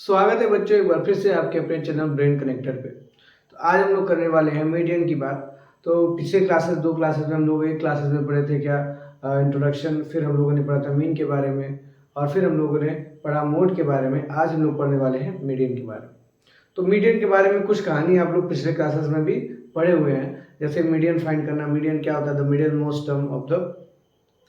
स्वागत है बच्चों एक बार फिर से आपके अपने चैनल ब्रेन कनेक्टर पे। तो आज हम लोग करने वाले हैं मीडियन की बात। तो पिछले दो क्लासेस में हम लोग एक क्लासेस में पढ़े थे क्या इंट्रोडक्शन, फिर हम लोगों ने पढ़ा था मीन के बारे में और फिर हम लोगों ने पढ़ा मोड के बारे में। आज हम लोग पढ़ने वाले हैं मीडियन के बारे में। तो मीडियन के बारे में कुछ कहानी आप लोग पिछले क्लासेस में भी पढ़े हुए हैं, जैसे मीडियन फाइंड करना। मीडियन क्या होता है? The middle most term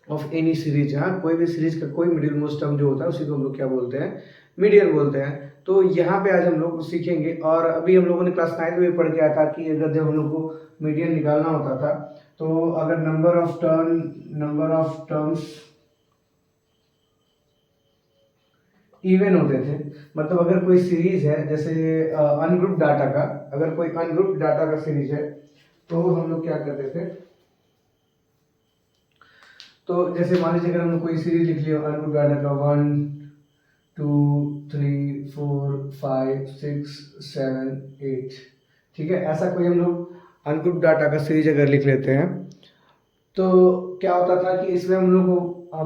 of any series. हाँ, कोई भी सीरीज का कोई मिडिल मोस्ट टर्म जो होता है उसी को हम लोग क्या बोलते हैं? मीडियन बोलते हैं। तो यहाँ पे आज हम लोग सीखेंगे। और अभी हम लोगों ने क्लास 9 में भी पढ़ के आया था कि अगर जब हम लोग को मीडियन निकालना होता था तो अगर नंबर ऑफ टर्म्स इवन होते थे, मतलब अगर कोई सीरीज है जैसे अनग्रुप डाटा का, अगर कोई अनग्रुप डाटा का सीरीज है तो हम लोग क्या करते थे? तो जैसे मान लीजिए अगर हम लोग कोई सीरीज लिख लिया अनग्रुप डाटा का 1 2 3 4 5 6 7 8, ठीक है, ऐसा कोई हम लोग अनग्रुप डाटा का सीरीज अगर लिख लेते हैं तो क्या होता था कि इसमें हम लोग को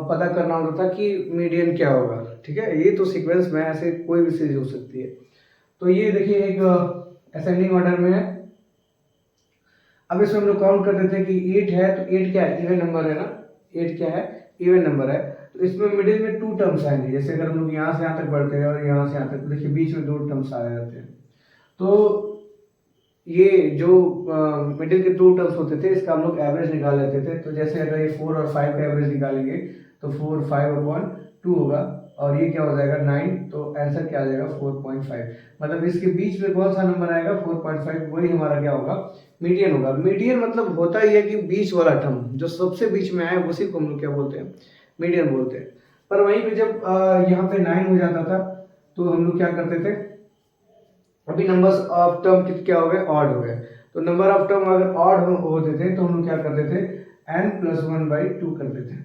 पता करना होता था कि मीडियन क्या होगा। ठीक है, ये तो सीक्वेंस में ऐसे कोई भी सीरीज हो सकती है। तो ये देखिए एक असेंडिंग ऑर्डर में है। अब इसमें हम लोग काउंट कर देते हैं कि 8 है तो 8 क्या है? इवन नंबर है ना। 8 क्या है? इवन नंबर है। तो इसमें मिडिल में 2 टर्म्स आएंगे। जैसे अगर हम लोग यहाँ से यहाँ तक बढ़ते हैं और यहाँ से यहाँ तक, तो देखिए बीच में 2 टर्म्स आ जाते हैं। तो ये जो मिडिल के 2 टर्म्स होते थे इसका हम लोग एवरेज निकाल लेते थे। तो जैसे अगर ये 4 और 5 का एवरेज निकालेंगे तो 4 5/2 होगा और ये क्या हो जाएगा 9। तो आंसर क्या आ जाएगा 4.5। मतलब इसके बीच में कौन सा नंबर आएगा 4.5, वही हमारा क्या होगा? मीडियन होगा। मीडियन मतलब होता ही है कि बीच वाला टर्म जो सबसे बीच में आया उसी को हम लोग क्या बोलते हैं? मीडियन बोलते हैं। पर वहीं पे जब यहाँ पे 9 हो जाता था तो हम लोग क्या करते थे? अभी नंबर्स ऑफ टर्म क्या हो गए? ऑड हो गए। तो नंबर ऑफ टर्म अगर ऑड होते थे तो हम लोग क्या करते थे? n+1/2 करते थे।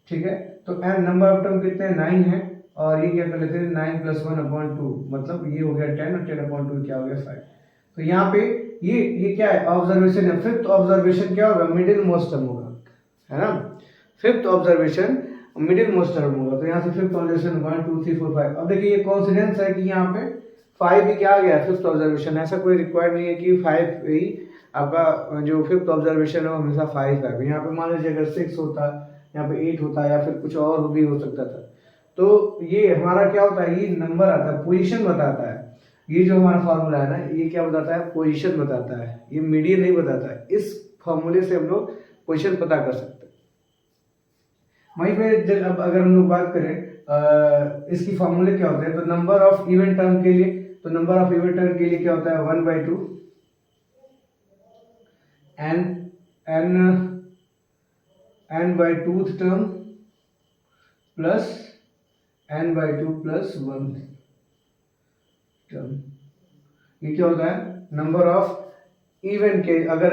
ठीक है, तो n नंबर ऑफ टर्म कितने? 9 है और ये क्या कर लेते हैं? 9+1/2, मतलब ये हो गया 10 और 10/2 क्या हो गया 5। तो यहाँ पे ये क्या है? ऑब्जर्वेशन है। फिफ्थ ऑब्जर्वेशन क्या होगा? मिडिल मोस्ट टर्म होगा, है ना। Fifth observation middle most term होगा। तो यहाँ से फिफ्थ ऑब्जर्वेशन 1 2 3 4 5। अब देखिए ये कॉन्फिडेंस है कि यहाँ पे 5 भी क्या आ गया? Fifth observation. ऐसा कोई रिक्वायर्ड नहीं है कि 5 ही आपका जो फिफ्थ ऑब्जर्वेशन है वो हमेशा 5 है। यहाँ पे मान लीजिए अगर 6 होता, यहाँ पे 8 होता या फिर कुछ और भी हो सकता था। तो ये हमारा क्या होता है? ये नंबर आता है, पोजीशन बताता है। ये जो हमारा फॉर्मूला है ना, ये क्या बताता है? पोजीशन बताता है। ये मीडियन नहीं बताता है। इस फॉर्मूले से हम लोग पोजीशन पता कर सकते हैं। वहीं पे अब अगर हम लोग बात करें इसकी फॉर्मूले क्या होते हैं, तो नंबर ऑफ इवन टर्म के लिए, तो नंबर ऑफ इवन टर्म के लिए क्या होता है? 1/2 n/2th term plus n/2 + 1 term. ये क्या होता है? नंबर ऑफ इवन के, अगर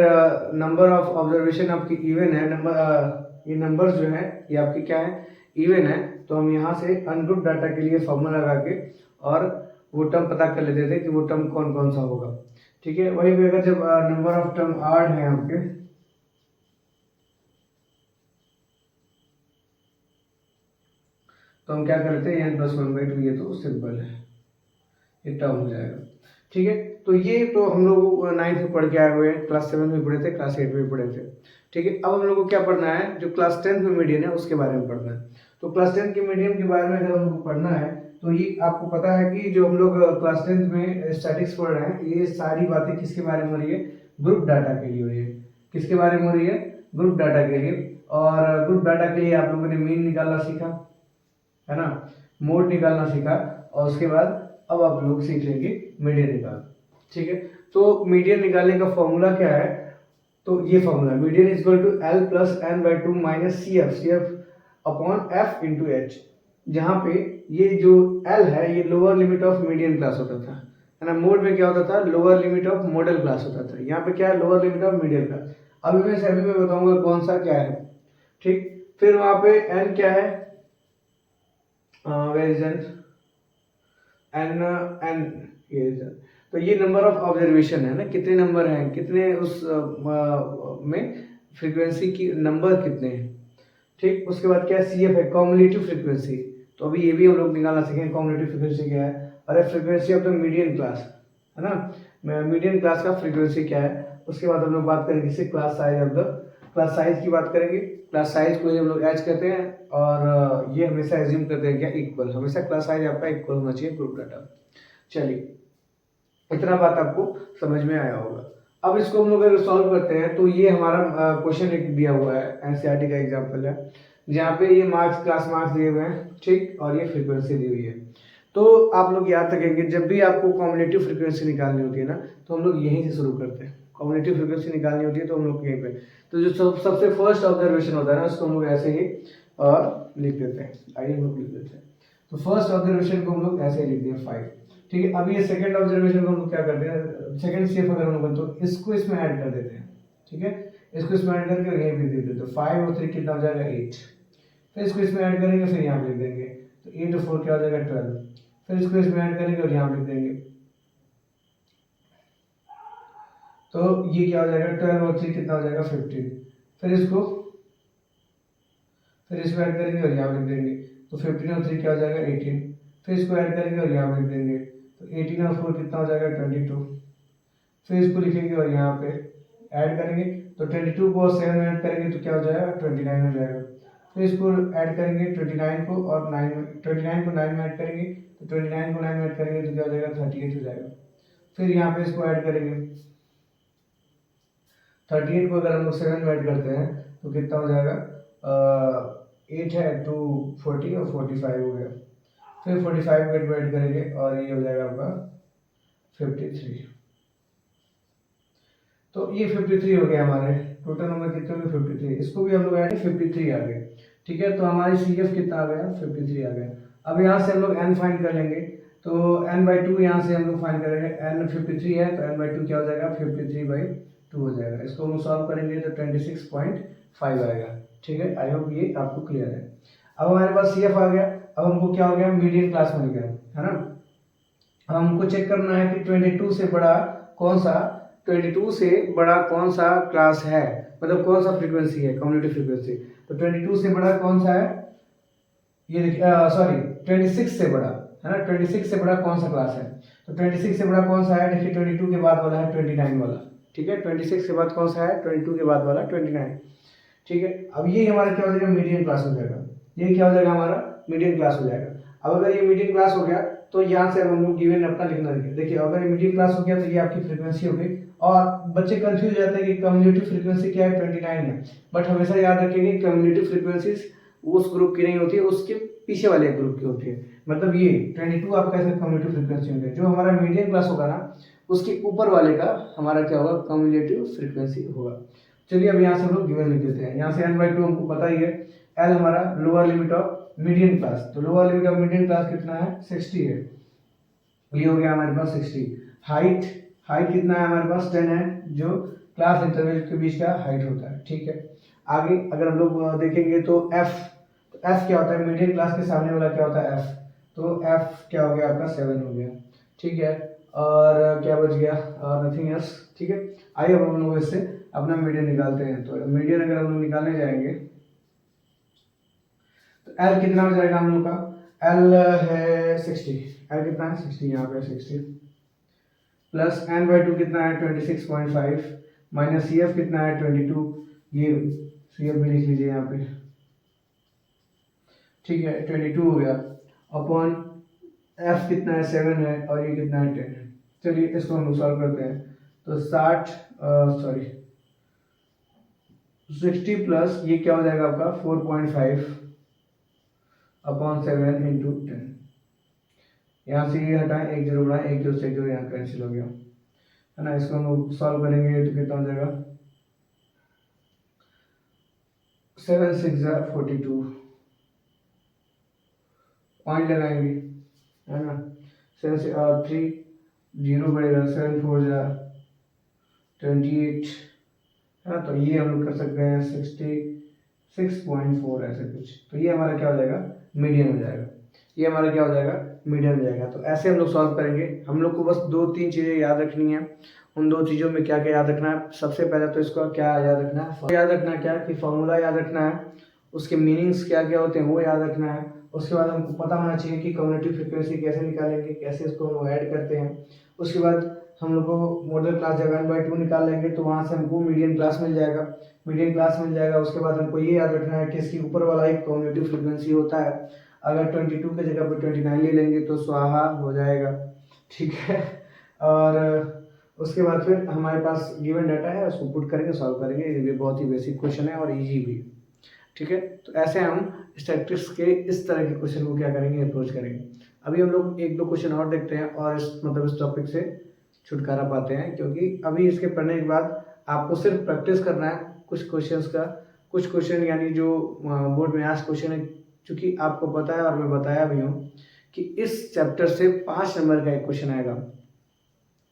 नंबर ऑफ ऑब्जर्वेशन आपकी इवन है, ये नंबर्स जो है ये आपकी क्या है? इवन है। तो हम यहाँ से अनग्रुप डाटा के लिए फॉर्मूला लगा के और वो टर्म पता कर लेते थे कि वो टर्म कौन कौन सा होगा। ठीक है, वही अगर जब नंबर ऑफ टर्म ऑड है आपके, तो हम क्या कर लेते हैं? n+1/2। ये तो सिंपल है, ये टर्म हो जाएगा। ठीक है, तो ये तो हम लोग 9th में पढ़ के आए हुए हैं, क्लास 7 में पढ़े थे, क्लास 8 में पढ़े थे। ठीक है, अब हम लोग को क्या पढ़ना है? जो क्लास 10th में मीडियन है उसके बारे में पढ़ना है। तो क्लास 10 के मीडियन के बारे में अगर हम लोग को पढ़ना है तो ये आपको पता है कि जो हम लोग क्लास 10th में स्टैटिक्स पढ़ रहे हैं, ये सारी बातें किसके बारे में हो रही है? ग्रुप डाटा के लिए हो रही है। किसके बारे में हो रही है? ग्रुप डाटा के लिए। और ग्रुप डाटा के लिए आप लोगों ने मीन निकालना सीखा, है ना, मोड निकालना सीखा, और उसके बाद अब आप लोग सीख लेंगे मीडियन निकाल। ठीक है, तो मीडियन निकालने का फॉर्मूला क्या है? तो ये formula median is equal to L + n/2 - CF/F/H, जहाँ पे ये जो L है ये lower limit of median class होता था, है ना। मोड में क्या होता था? Lower limit of model class होता था। यहाँ पे क्या है? Lower limit of median class. अभी मैं बताऊंगा कौन सा क्या है। ठीक, फिर वहां पे n क्या है? वेयर इज n ये तो ये नंबर ऑफ ऑब्जर्वेशन है ना, कितने नंबर हैं, कितने उस में फ्रीक्वेंसी की नंबर कितने हैं। ठीक, उसके बाद क्या? CF है, कॉम्युलेटिव फ्रीक्वेंसी। तो अभी ये भी हम लोग निकालना सीखेंगे कॉम्युलेटिव फ्रीक्वेंसी क्या है। और है frequency of the median class, है ना। मीडियन क्लास का फ्रीक्वेंसी क्या है। उसके बाद हम लोग बात करेंगे इससे class size of the, class size की बात करेंगे। क्लास साइज को हम लोग एच कहते हैं और ये हमेशा एज्यूम करते हैं क्या, इक्वल, हमेशा क्लास साइज आपका इक्वल होना चाहिए ग्रुप डाटा। चलिए इतना बात आपको समझ में आया होगा। अब इसको हम लोग अगर सॉल्व करते हैं तो ये हमारा क्वेश्चन एक दिया हुआ है, एनसीईआरटी का एग्जांपल है, जहाँ पे ये मार्क्स, क्लास मार्क्स दिए हुए हैं, ठीक, और ये फ्रीक्वेंसी दी हुई है। तो आप लोग याद रखेंगे जब भी आपको कॉम्युलेटिव फ्रीक्वेंसी निकालनी होती है ना, तो हम लोग यहीं से शुरू करते हैं। कॉम्युलेटिव फ्रीक्वेंसी निकालनी होती है तो हम लोग यहीं पे, तो जो सबसे फर्स्ट ऑब्जर्वेशन होता है ना, उसको हम लोग ऐसे ही और लिख देते हैं, आइए हम लोग लिख देते हैं। तो फर्स्ट ऑब्जर्वेशन को हम लोग ऐसे ही लिख दिए 5, ठीक है। अब ये सेकंड ऑब्जर्वेशन को हम लोग क्या करते हैं, सेकंड स्टेप अगर हम लोग तो इसको इसमें ऐड कर देते हैं, ठीक है। इसको इसमें ऐड करके यहीं पे लिख देते हैं, तो 5 और 3 कितना हो जाएगा 8। फिर इसको इसमें ऐड करेंगे, फिर यहाँ पे लिख देंगे, तो 8 और 4 क्या हो जाएगा 12। फिर इसको इसमें ऐड करेंगे और यहाँ पे लिख देंगे, तो ये क्या हो जाएगा 12 और 3 कितना हो जाएगा 15। फिर इसको फिर इसको ऐड करेंगे और यहाँ पे लिख देंगे, तो 15 और 3 क्या हो जाएगा 18। फिर इसको ऐड करेंगे और यहाँ पे लिख देंगे, तो 18 और 4 कितना हो जाएगा 22। फिर इसको लिखेंगे और यहाँ पे ऐड करेंगे, तो 22 को 7 में ऐड करेंगे तो क्या हो जाएगा 29 हो जाएगा। फिर इसको ऐड करेंगे 29 को और 9 में, 29 को 9 में ऐड करेंगे, तो 29 को 9 में ऐड करेंगे तो क्या हो जाएगा 38 हो जाएगा। फिर यहाँ पे इसको ऐड करेंगे, 38 को अगर हम लोग 7 में ऐड करते हैं तो कितना हो जाएगा 8 है, 2 40 और 45 हो गया। फिर 45 को ऐड करेंगे और ये हो जाएगा आपका 53। तो ये 53 हो गया हमारे, टोटल नंबर कितने हो गए 53। इसको भी हम लोग ऐड 53 आ गए, ठीक है। तो हमारी CF कितना आ गया 53 आ गया। अब यहाँ से हम लोग n फाइंड कर लेंगे, तो n/2 यहाँ से हम लोग फाइंड करेंगे। n 53 है तो n/2 क्या हो जाएगा 53/2 हो जाएगा। इसको हम लोग सॉल्व करेंगे तो 26.5 आएगा, ठीक है। आई होप ये आपको क्लियर है। अब हमारे पास CF आ गया। अब हमको क्या हो गया, मीडियन क्लास मिल गया, है ना। अब हमको चेक करना है कि 22 से बड़ा कौन सा, 22 से बड़ा कौन सा क्लास है, मतलब कौन सा फ्रीक्वेंसी है, कम्युनिटी फ्रीक्वेंसी। तो 22 से बड़ा कौन सा है, ये देखिए, सॉरी 26 से बड़ा, है ना। 26 से बड़ा कौन सा क्लास है, तो 26 से बड़ा कौन सा है, देखिए 22 के बाद वाला है 29 वाला, ठीक है। 26 के बाद कौन सा है, 22 के बाद वाला 29, ठीक है। अब ये हमारा क्या हो जाएगा, मीडियम क्लास हो जाएगा। ये क्या हो जाएगा हमारा, मीडियम क्लास हो जाएगा। अब अगर ये मीडियम क्लास हो गया तो यहाँ से हम लोग गिवन अपना लिखना देखिए। देखिए अगर ये मीडियम क्लास हो गया तो ये आपकी फ्रीक्वेंसी हो गई। और बच्चे कंफ्यूज हो जाते हैं कि कम्युनिटी फ्रीक्वेंसी क्या है, 29 है। बट हमेशा याद रखेंगे कम्युनिटी फ्रीक्वेंसी उस ग्रुप की नहीं होती है, उसके पीछे वाले ग्रुप की होती है। मतलब ये 22 आपका ऐसा कम्युनिटी फ्रीक्वेंसी होगी। जो हमारा मीडियम क्लास होगा ना, उसके ऊपर वाले का हमारा क्या होगा, कम्युलेटिव फ्रीक्वेंसी होगा। चलिए अब यहाँ से हम लोग गिवन लिख देते हैं। यहाँ से n/2 हमको पता ही है। L हमारा lower limit of medium class, तो lower limit of medium class कितना है 60 है, ये हो गया हमारे पास 60। हाइट, हाइट कितना है हमारे पास 10 है, जो क्लास इंटरवल के बीच का हाइट होता है, ठीक है। आगे अगर हम लोग देखेंगे तो F, तो F क्या होता है, मीडियम क्लास के सामने वाला क्या होता है F, तो F क्या हो गया आपका 7 हो गया, ठीक है। और क्या बच गया, नथिंग एल्स, ठीक है। आइए अब हम लोग इससे अपना मीडियन निकालते हैं। तो मीडियन अगर हम लोग निकालने जाएंगे तो L कितना हो जाएगा हम लोग का, L है 60, L कितना है 60, यहाँ पे 60 प्लस n/2 कितना है 26.5 माइनस CF कितना है 22, ये CF भी लिख लीजिए यहाँ पे, ठीक है। 22 हो गया अपॉन F कितना है 7 है और ये कितना है 10 है। चलिए इसको हम सॉल्व करते हैं। तो 60 प्लस ये क्या हो जाएगा आपका 4.5 अपॉन 7 इंटू 10। यहाँ से ये हटाएं, एक जीरो बढ़ाएं, एक जीरो से एक जीरो यहाँ कैंसिल हो गया, है ना। इसको हम सॉल्व करेंगे तो कितना हो जाएगा 7 6 42, पॉइंट लगाएंगे, है ना। 7 से 3 जीरो बढ़ेगा, 7 4 28, है ना। तो ये हम लोग कर सकते हैं 66.4 ऐसे कुछ। तो ये हमारा क्या हो जाएगा, मीडियन हो जाएगा। ये हमारा क्या हो जाएगा, मीडियन हो जाएगा। तो ऐसे हम लोग सॉल्व करेंगे। हम लोग को बस 2-3 चीज़ें याद रखनी है। उन 2 चीज़ों में क्या क्या याद रखना है, सबसे पहले तो इसका क्या याद रखना है, याद रखना क्या कि फॉर्मूला याद रखना है, उसके मीनिंग्स क्या क्या होते हैं वो याद रखना है, उसके बाद हमको पता होना चाहिए कि कम्युनिटी फ्रिक्वेंसी कैसे निकालेंगे, कैसे इसको हम ऐड करते हैं। उसके बाद हम लोग को मॉडल क्लास जब n/2 निकाल लेंगे तो वहाँ से हमको मीडियन क्लास मिल जाएगा, मीडियन क्लास मिल जाएगा। उसके बाद हमको ये याद रखना है कि इसके ऊपर वाला एक कम्युनिटी फ्रिक्वेंसी होता है, अगर 22 की जगह पर 29 ले लेंगे तो स्वाहा हो जाएगा, ठीक है। और उसके बाद फिर हमारे पास गिवन डाटा है, उसको पुट करेंगे, सॉल्व करेंगे। ये भी बहुत ही बेसिक क्वेश्चन है और इजी भी, ठीक है। तो ऐसे हम स्टैटिस्टिक्स के इस तरह के क्वेश्चन को क्या करेंगे, अप्रोच करेंगे। अभी हम लोग एक दो क्वेश्चन और देखते हैं और इस टॉपिक से छुटकारा पाते हैं, क्योंकि अभी इसके पढ़ने के बाद आपको सिर्फ प्रैक्टिस करना है कुछ क्वेश्चंस का। कुछ क्वेश्चन यानी जो बोर्ड में आज क्वेश्चन है, चूँकि आपको पता है और मैं बताया भी हूँ कि इस चैप्टर से 5 नंबर का एक क्वेश्चन आएगा,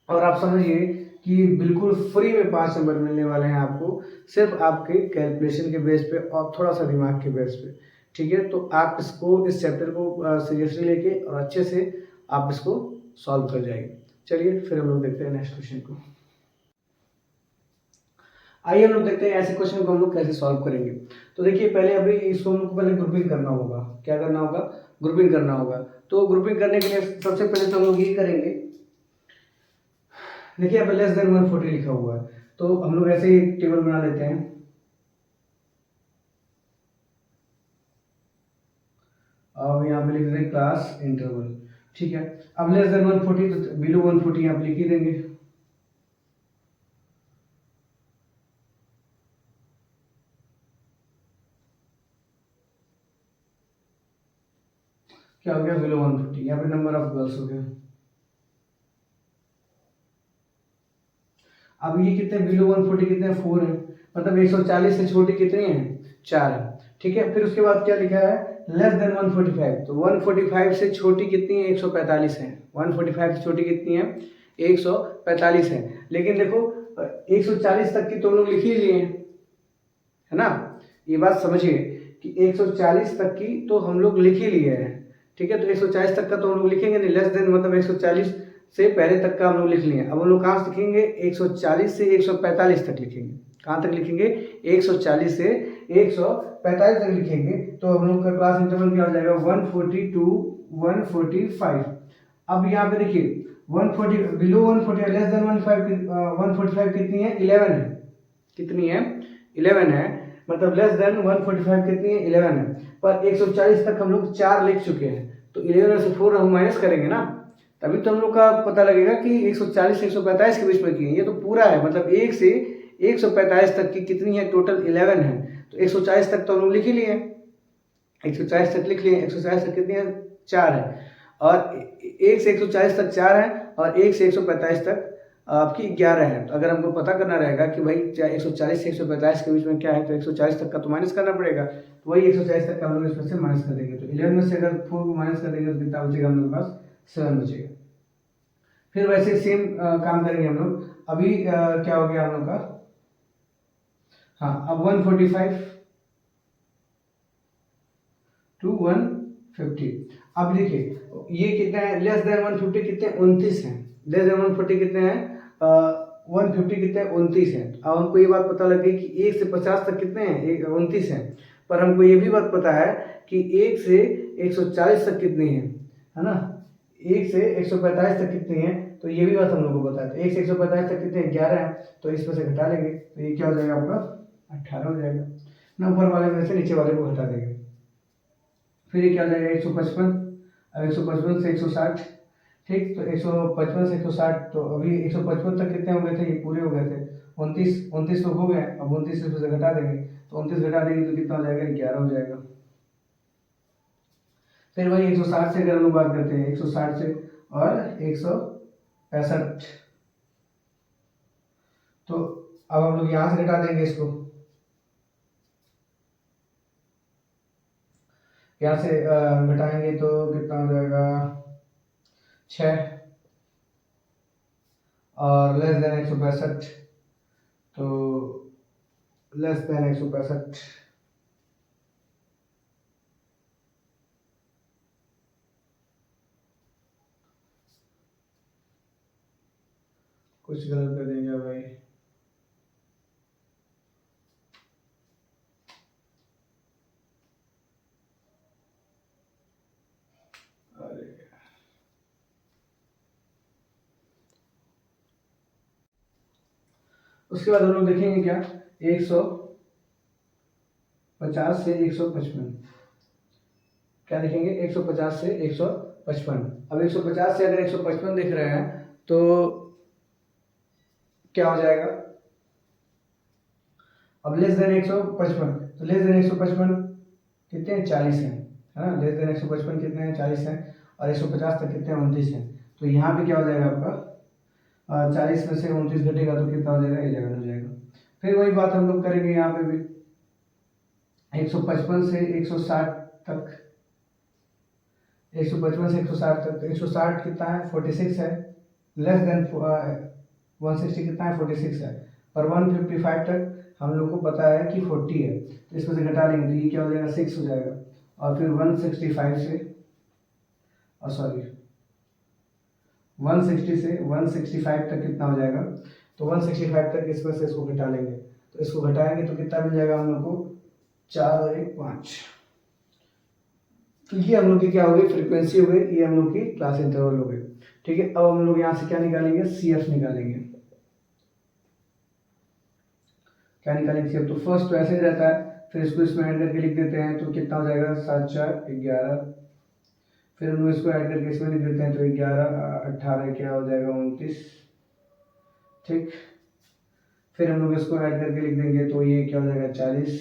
और आप समझिए कि बिल्कुल फ्री में 5 नंबर मिलने वाले हैं आपको, सिर्फ आपके कैलकुलेशन के बेस पे और थोड़ा सा दिमाग के बेस पे, ठीक है। तो आप इस चैप्टर को सीरियसली लेके और अच्छे से आप इसको सॉल्व कर जाएंगे। चलिए फिर हम लोग देखते हैं नेक्स्ट क्वेश्चन को। आइए हम लोग देखते हैं ऐसे क्वेश्चन को हम लोग कैसे सॉल्व करेंगे। तो देखिए पहले अभी इसको हम लोग को पहले ग्रुपिंग करना होगा। क्या करना होगा? ग्रुपिंग करना होगा। तो ग्रुपिंग करने के लिए सबसे पहले तो हम लोग ये करेंगे, देखिए यहाँ पे लेस देन 140 लिखा हुआ है, तो हम लोग ऐसे ही टेबल बना लेते हैं। अब यहाँ पे लिख देते हैं क्लास इंटरवल, ठीक है। अब लेस देन 140 तो बिलो 140 यहाँ पे लिख ही देंगे। क्या हो गया? बिलो 140। यहाँ पे नंबर ऑफ गर्ल्स हो गया। अब ये कितने बिलो 140 कितने? 4 है, मतलब 140 से छोटी कितनी है? 4 है, ठीक है। फिर उसके बाद क्या लिखा है? Less than 145। तो 145 से छोटी कितनी है? 145 है। 145 से छोटी कितनी है? 145 है। लेकिन देखो 140 तक की तो हम लोग लिख ही लिए हैं, है ना। ये बात समझिए कि 140 तक की तो हम लोग लिख ही लिए हैं, ठीक है। तो 140 तक का तो हम लोग लिखेंगे नहीं, लेस देन मतलब 140 से पहले तक का हम लोग लिख लिए। अब हम लोग कहाँ से लिखेंगे? 140 से 145 तक लिखेंगे। कहाँ तक लिखेंगे? 140 से 145 तक लिखेंगे। तो हम लोग का क्लास इंटरवल क्या हो जाएगा? 140 टू 145। अब यहाँ पे देखिए 140 बिलो 140 लेस देन 145 कितनी है? 11 है। कितनी है? 11 है। मतलब लेस देन 145 कितनी है? 11 है। पर 140 तक हम लोग 4 लिख चुके हैं, तो 11 में से 4 हम माइनस करेंगे ना, तभी तो हम लोग का पता लगेगा कि 140 से 145 के बीच में की है। ये तो पूरा है, मतलब 1 से 145 तक की कितनी है? टोटल 11 है। तो 140 तक तो हम लोग लिख ही लिए, 140 तक लिख लिए। 140 तक कितनी है? 4 है। और 1 से 140 तक 4 है, और 1 से 145 तक आपकी 11 है। तो अगर हमको पता करना रहेगा कि भाई 140 से 145 के बीच में क्या है, तो 140 तक का तो माइनस करना पड़ेगा। तो वही 140 तक का हम लोग इसमें से माइनस कर देंगे। तो 11 में से अगर 4 को माइनस कर देंगे तो कितना बचेगा? हम लोग के पास 7 बचेगा। फिर वैसे सेम काम करेंगे हम लोग। अभी क्या हो गया हम लोग का? हाँ, अब 145 टू 150। अब देखिए ये कितना है? लेस देन 150 कितने? 29 है। लेस देन 140 कितने हैं? 150 कितने? 29 है। अब हमको ये बात पता लग गई कि 1 से 50 तक कितने हैं? 29 है। पर हमको ये भी बात पता है कि 1 से 140 तक कितनी है ना। 1 से 145 तक कितनी है, तो ये भी बात हम लोग को पता है। तो 1 से 145 तक कितने? 11 है। तो इसमें से घटा लेंगे तो ये क्या हो जाएगा आपका? 18 हो जाएगा ना। ऊपर वाले में से नीचे वाले को घटा देंगे। फिर ये क्या हो जाएगा? 155। अब 155 से 160, ठीक। तो 155 से 160, तो अभी 155 तक कितने हो गए थे? ये पूरे हो गए थे 29 तो हो गए। अब 29 से घटा देंगे, तो 29 घटा देंगे तो कितना हो जाएगा? 11 हो जाएगा। फिर वही 160 से अगर हम लोग बात करते हैं, 160 से और 165, तो अब हम लोग यहाँ से घटा देंगे इसको। यहाँ से घटाएंगे तो कितना हो जाएगा? 6। और लेस देन 165, तो लेस देन 165, कुछ गलत कर देंगे भाई। उसके बाद हम लोग देखेंगे क्या 150 से 155, क्या देखेंगे 150 से 155। अब 150 से अगर 155 देख रहे हैं तो क्या हो जाएगा, अब लेस देन 155, तो लेस देन 155 कितने हैं 40 हैं, है ना, लेस देन 155 कितने हैं 40 हैं, और 150 तक कितने हैं 29 हैं। तो यहाँ पे क्या हो जाएगा आपका 40 में से 29 घटेगा तो कितना हो जाएगा 11 हो जाएगा। फिर वही बात हम लोग करेंगे यहाँ पे भी 155 से 160 तक, 155 से 160 तक, तो 160 कितना है 46 है, लेस देन 160 कितना है 46 है, पर 155 तक हम लोग को पता है कि 40 है, तो इसमें से घटा लेंगे तो ये क्या हो जाएगा 6 हो जाएगा। और फिर 165 से सॉरी 160 से 165 तक कितना हो जाएगा, तो 165 तक इसमें से इसको घटा लेंगे, तो इसको घटाएंगे तो कितना मिल जाएगा हम लोग को 4 और 1 5। तो ये हम लोग की क्या हो गई फ्रीक्वेंसी हो गई, ये हम लोग की क्लास इंटरवल हो गई। ठीक है, अब हम लोग यहाँ से क्या निकालेंगे CF निकालेंगे, क्या निकालेंगे CF। तो फर्स्ट तो ऐसे ही रहता है, फिर इसको इसमें ऐड करके लिख देते हैं तो कितना हो जाएगा 7 4 11, फिर हम लोग इसको ऐड करके इसमें लिख देते हैं तो 11 18 क्या हो जाएगा 29। ठीक, फिर हम लोग इसको ऐड करके लिख देंगे तो ये क्या हो जाएगा 40,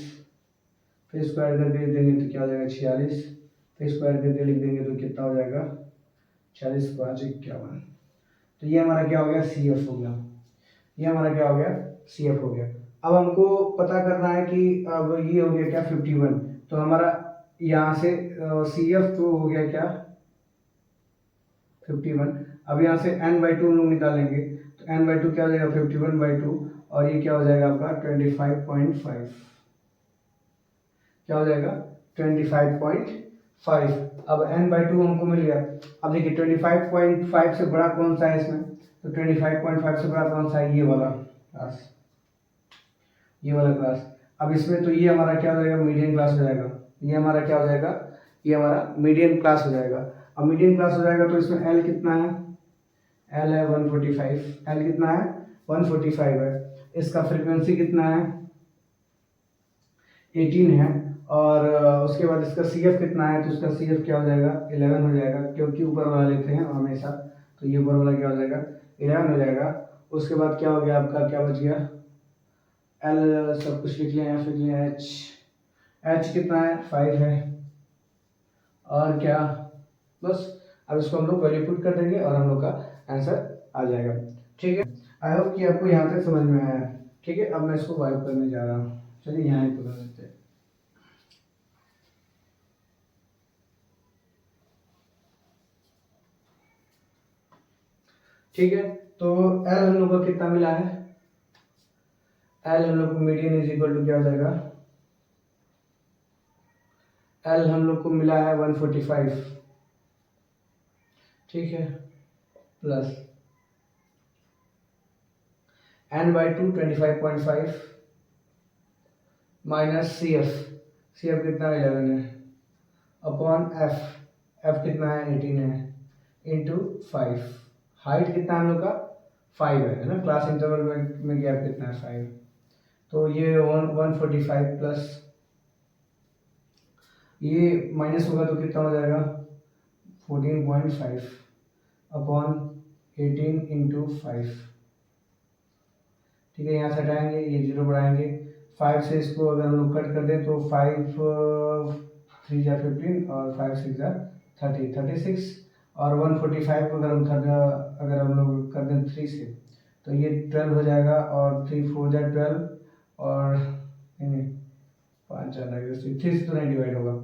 फिर इसको ऐड करके लिख देंगे तो क्या हो जाएगा 46, फिर इसको ऐड करके लिख देंगे तो कितना हो जाएगा 40 5 51। तो ये हमारा क्या हो गया CF हो गया, ये हमारा क्या हो गया CF हो गया। अब हमको पता करना है कि अब ये हो गया क्या 51, तो हमारा यहाँ से CF तो हो गया क्या 51। अब यहाँ से n/2 हम लोग निकालेंगे तो n/2 क्या हो जाएगा 51/2, और ये क्या हो जाएगा आपका 25.5, क्या हो जाएगा 25.5। अब n/2 हमको मिल गया। अब देखिए 25.5 से बड़ा कौन सा है इसमें, तो 25.5 से बड़ा कौन सा है, ये वाला क्लास, ये वाला क्लास। अब इसमें तो ये हमारा क्या हो जाएगा मीडियम क्लास हो जाएगा, ये हमारा क्या हो जाएगा, ये हमारा मीडियम क्लास हो जाएगा। अब मीडियम क्लास हो जाएगा तो इसमें L कितना है, L है 145, L कितना है 145 है, इसका फ्रीक्वेंसी कितना है 18 है, और उसके बाद इसका CF कितना है, तो इसका CF क्या हो जाएगा 11 हो जाएगा, क्योंकि ऊपर वाला लेते हैं हमेशा, तो ये ऊपर वाला क्या हो जाएगा 11 हो जाएगा। उसके बाद क्या हो गया आपका, क्या बच गया L सब कुछ लिख लिया, फिर लिया H कितना है 5 है, और क्या बस। अब इसको हम लोग वैल्यू पुट कर देंगे और हम लोग का आंसर आ जाएगा। ठीक है, आई होप कि आपको यहाँ तक समझ में आया। ठीक है, अब मैं इसको वाइप करने जा रहा हूँ, चलिए यहाँ ही कर देते हैं। ठीक है, तो L हम लोग को कितना मिला है, L हम लोग को मीडियन इज इक्वल टू क्या हो जाएगा, L हम लोग को मिला है 145, ठीक है, प्लस n/2 25.5 माइनस CF कितना 11 है, अपॉन F कितना है 18 है, इंटू 5, हाइट कितना हम लोग का 5 है ना, क्लास इंटरवल में गैप कितना है 5, तो ये 145 प्लस ये माइनस होगा तो कितना हो जाएगा 14.5 अपॉन 18 इंटू 5। ठीक है, यहाँ से हटाएंगे, ये 0 बढ़ाएंगे, 5 से इसको अगर हम लोग कट कर दें तो 5 3 जा 15 और 5 6 जा 36, और 145 को अगर हम लोग कर दें 3 से तो ये 12 हो जाएगा, और 3 4 जा 12, और नहीं 5 4 3 से तो नहीं डिवाइड होगा।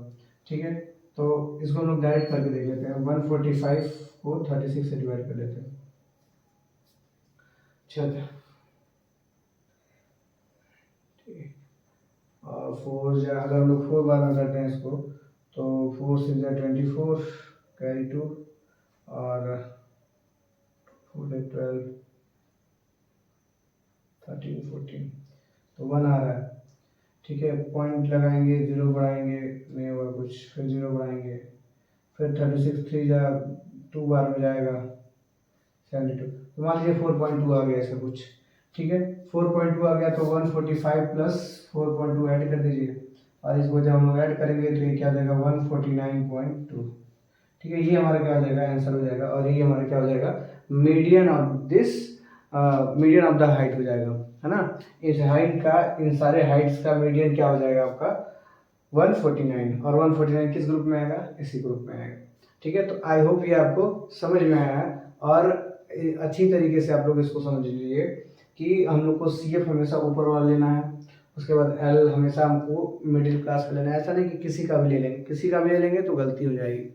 ठीक है, तो इसको हम लोग डायरेक्ट करके देख लेते हैं, 145 को 36 से डिवाइड कर लेते हैं। चलिए, और 4 जा अगर हम लोग 4 बार में करते हैं इसको तो 4 6 जा 24 कैरी 2, और 4 12 13 14, तो 1 आ रहा है। ठीक है, पॉइंट लगाएंगे, 0 बढ़ाएंगे, नहीं होगा कुछ, फिर 0 बढ़ाएंगे, फिर 36 3 जा 2 बार में जाएगा 72, तो मान लीजिए 4.2 आ गया ऐसा कुछ। ठीक है। 4.2 आ गया तो 145 प्लस 4.2 ऐड कर दीजिए, और इसको जब हम लोग ऐड करेंगे तो ये क्या हो जाएगा 149.2। ठीक है, ये हमारा क्या हो जाएगा आंसर हो जाएगा, और ये हमारा क्या हो जाएगा median of this, median of the height हो जाएगा, है ना। इस हाइट का, इन सारे हाइट्स का मीडियन क्या हो जाएगा आपका 149, और 149 किस ग्रुप में आएगा, इसी ग्रुप में आएगा। ठीक है, तो आई होप ये आपको समझ में आया है, और अच्छी तरीके से आप लोग इसको समझ लीजिए कि हम लोग को CF हमेशा ऊपर वाला लेना है, उसके बाद L हमेशा हमको मिडिल क्लास का लेना है। ऐसा नहीं कि किसी का भी ले लेंगे, किसी का भी ले लेंगे तो गलती हो जाएगी।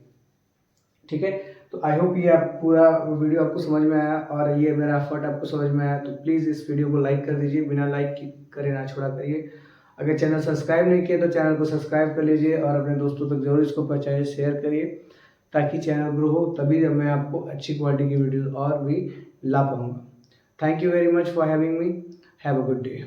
ठीक है, तो आई होप ये आप पूरा वीडियो आपको समझ में आया, और ये मेरा एफर्ट आपको समझ में आया, तो प्लीज़ इस वीडियो को लाइक कर दीजिए, बिना लाइक करे ना छोड़ा करिए। अगर चैनल सब्सक्राइब नहीं किया तो चैनल को सब्सक्राइब कर लीजिए, और अपने दोस्तों तक जरूर इसको पहुँचाइए, शेयर करिए, ताकि चैनल ग्रो हो, तभी जब मैं आपको अच्छी क्वालिटी की वीडियो और भी ला पाऊँगा। Thank you very much for having me, have a good day.